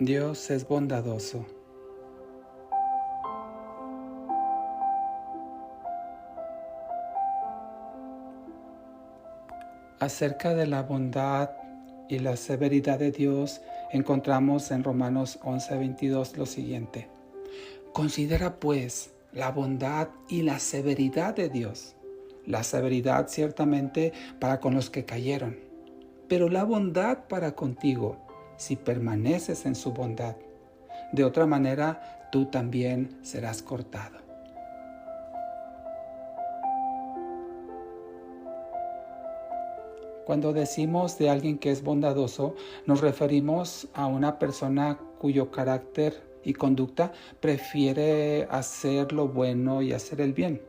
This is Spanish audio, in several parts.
Dios es bondadoso. Acerca de la bondad y la severidad de Dios, encontramos en Romanos 11:22 lo siguiente. Considera pues la bondad y la severidad de Dios. La severidad ciertamente para con los que cayeron, pero la bondad para contigo, si permaneces en su bondad. De otra manera, tú también serás cortado. Cuando decimos de alguien que es bondadoso, nos referimos a una persona cuyo carácter y conducta prefiere hacer lo bueno y hacer el bien.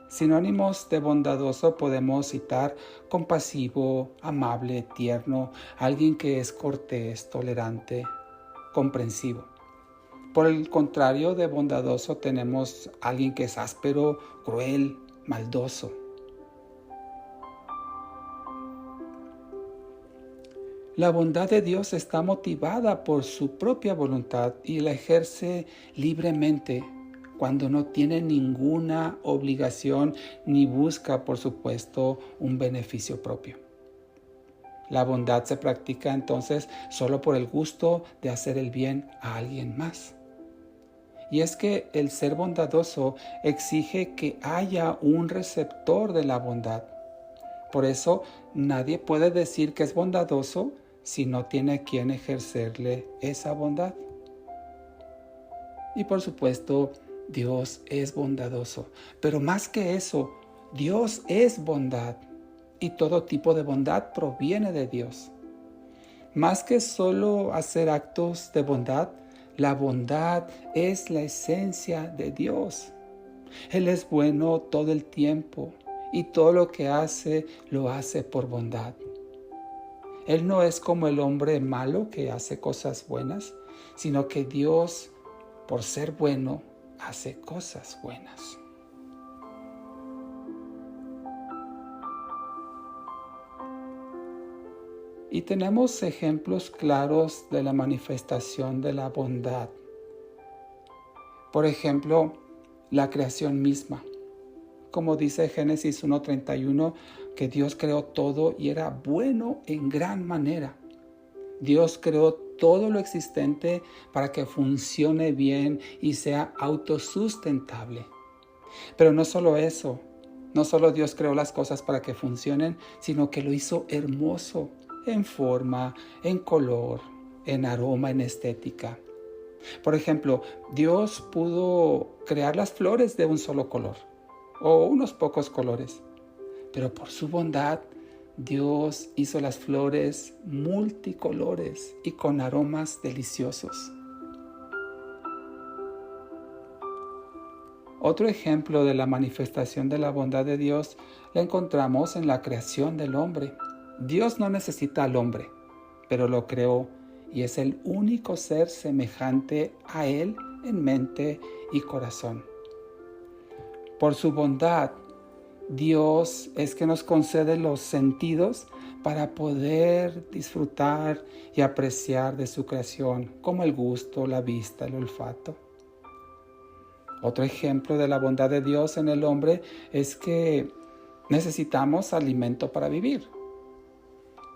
Sinónimos de bondadoso podemos citar compasivo, amable, tierno, alguien que es cortés, tolerante, comprensivo. Por el contrario de bondadoso tenemos alguien que es áspero, cruel, maldoso. La bondad de Dios está motivada por su propia voluntad y la ejerce libremente cuando no tiene ninguna obligación ni busca, por supuesto, un beneficio propio. La bondad se practica entonces solo por el gusto de hacer el bien a alguien más. Y es que el ser bondadoso exige que haya un receptor de la bondad. Por eso nadie puede decir que es bondadoso si no tiene a quien ejercerle esa bondad. Y por supuesto, Dios es bondadoso. Pero más que eso, Dios es bondad. Y todo tipo de bondad proviene de Dios. Más que solo hacer actos de bondad, la bondad es la esencia de Dios. Él es bueno todo el tiempo y todo lo que hace, lo hace por bondad. Él no es como el hombre malo que hace cosas buenas, sino que Dios, por ser bueno, hace cosas buenas. Y tenemos ejemplos claros de la manifestación de la bondad. Por ejemplo, la creación misma. Como dice Génesis 1:31, que Dios creó todo y era bueno en gran manera. Dios creó todo lo existente para que funcione bien y sea autosustentable. Pero no solo eso, no solo Dios creó las cosas para que funcionen, sino que lo hizo hermoso en forma, en color, en aroma, en estética. Por ejemplo, Dios pudo crear las flores de un solo color o unos pocos colores, pero por su bondad, Dios hizo las flores multicolores y con aromas deliciosos. Otro ejemplo de la manifestación de la bondad de Dios la encontramos en la creación del hombre. Dios no necesita al hombre, pero lo creó y es el único ser semejante a Él en mente y corazón. Por su bondad, Dios es que nos concede los sentidos para poder disfrutar y apreciar de su creación, como el gusto, la vista, el olfato. Otro ejemplo de la bondad de Dios en el hombre es que necesitamos alimento para vivir.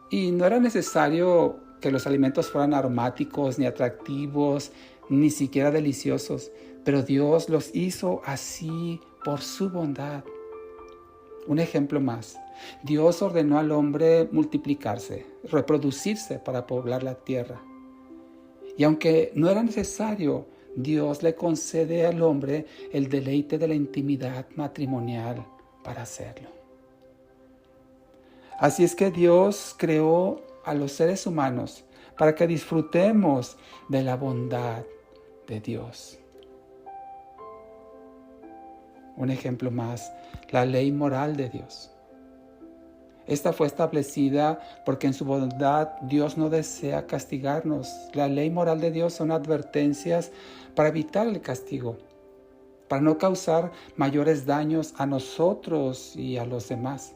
Y no era necesario que los alimentos fueran aromáticos, ni atractivos, ni siquiera deliciosos, pero Dios los hizo así por su bondad. Un ejemplo más. Dios ordenó al hombre multiplicarse, reproducirse para poblar la tierra. Y aunque no era necesario, Dios le concede al hombre el deleite de la intimidad matrimonial para hacerlo. Así es que Dios creó a los seres humanos para que disfrutemos de la bondad de Dios. Un ejemplo más, la ley moral de Dios. Esta fue establecida porque en su bondad Dios no desea castigarnos. La ley moral de Dios son advertencias para evitar el castigo, para no causar mayores daños a nosotros y a los demás.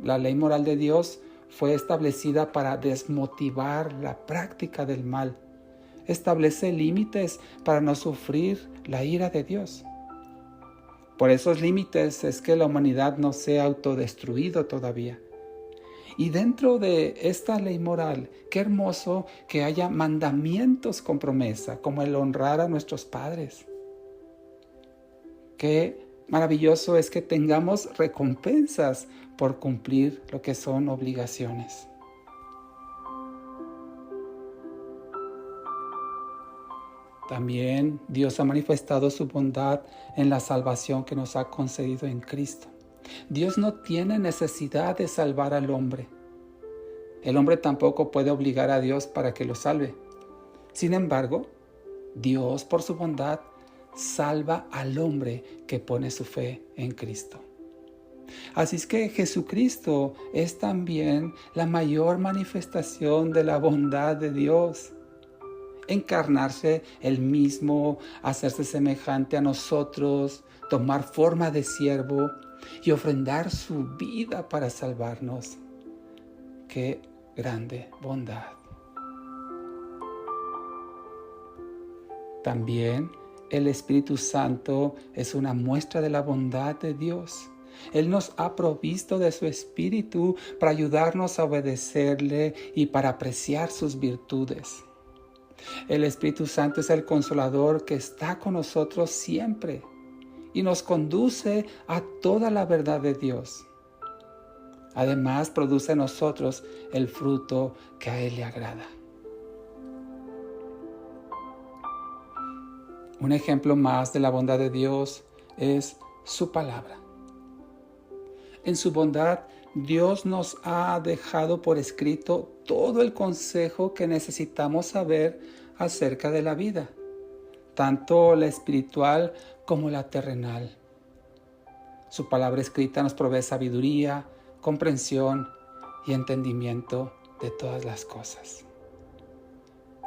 La ley moral de Dios fue establecida para desmotivar la práctica del mal. Establece límites para no sufrir la ira de Dios. Por esos límites es que la humanidad no se ha autodestruido todavía. Y dentro de esta ley moral, qué hermoso que haya mandamientos con promesa, como el honrar a nuestros padres. Qué maravilloso es que tengamos recompensas por cumplir lo que son obligaciones. También Dios ha manifestado su bondad en la salvación que nos ha concedido en Cristo. Dios no tiene necesidad de salvar al hombre. El hombre tampoco puede obligar a Dios para que lo salve. Sin embargo, Dios, por su bondad, salva al hombre que pone su fe en Cristo. Así es que Jesucristo es también la mayor manifestación de la bondad de Dios. Encarnarse Él mismo, hacerse semejante a nosotros, tomar forma de siervo y ofrendar su vida para salvarnos. ¡Qué grande bondad! También el Espíritu Santo es una muestra de la bondad de Dios. Él nos ha provisto de su Espíritu para ayudarnos a obedecerle y para apreciar sus virtudes. El Espíritu Santo es el Consolador que está con nosotros siempre y nos conduce a toda la verdad de Dios. Además, produce en nosotros el fruto que a Él le agrada. Un ejemplo más de la bondad de Dios es su palabra. En su bondad, Dios nos ha dejado por escrito todo el consejo que necesitamos saber acerca de la vida, tanto la espiritual como la terrenal. Su palabra escrita nos provee sabiduría, comprensión y entendimiento de todas las cosas.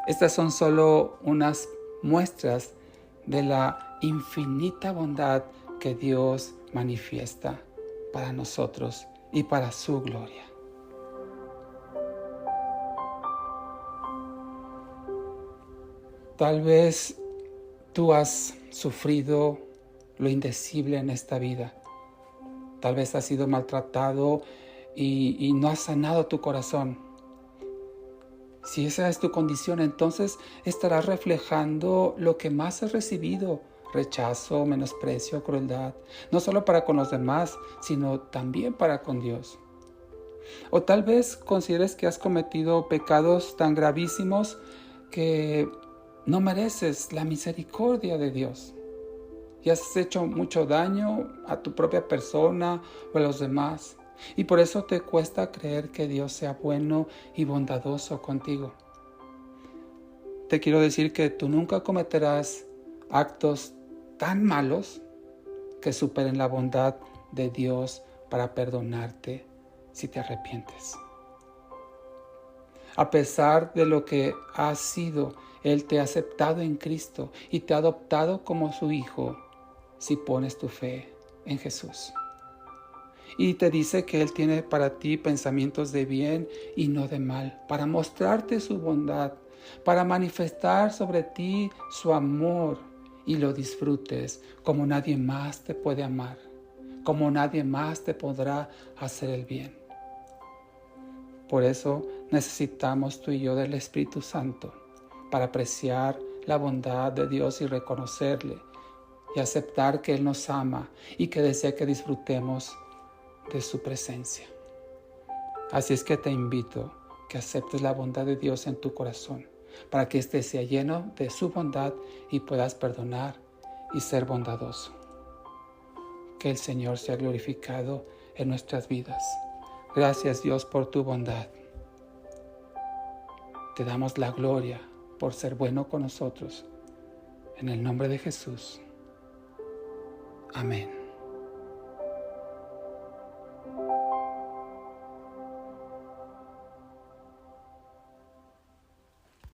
Estas son solo unas muestras de la infinita bondad que Dios manifiesta para nosotros y para su gloria. Tal vez tú has sufrido lo indecible en esta vida. Tal vez has sido maltratado y no has sanado tu corazón. Si esa es tu condición, entonces estarás reflejando lo que más has recibido: rechazo, menosprecio, crueldad, no solo para con los demás, sino también para con Dios. O tal vez consideres que has cometido pecados tan gravísimos que no mereces la misericordia de Dios y has hecho mucho daño a tu propia persona o a los demás, y por eso te cuesta creer que Dios sea bueno y bondadoso contigo. Te quiero decir que tú nunca cometerás actos tan malos que superen la bondad de Dios para perdonarte si te arrepientes. A pesar de lo que has sido, Él te ha aceptado en Cristo y te ha adoptado como su hijo si pones tu fe en Jesús. Y te dice que Él tiene para ti pensamientos de bien y no de mal, para mostrarte su bondad, para manifestar sobre ti su amor y lo disfrutes como nadie más te puede amar, como nadie más te podrá hacer el bien. Por eso necesitamos tú y yo del Espíritu Santo para apreciar la bondad de Dios y reconocerle y aceptar que Él nos ama y que desea que disfrutemos de su presencia. Así es que te invito que aceptes la bondad de Dios en tu corazón para que éste sea lleno de su bondad y puedas perdonar y ser bondadoso. Que el Señor sea glorificado en nuestras vidas. Gracias, Dios, por tu bondad. Te damos la gloria por ser bueno con nosotros. En el nombre de Jesús. Amén.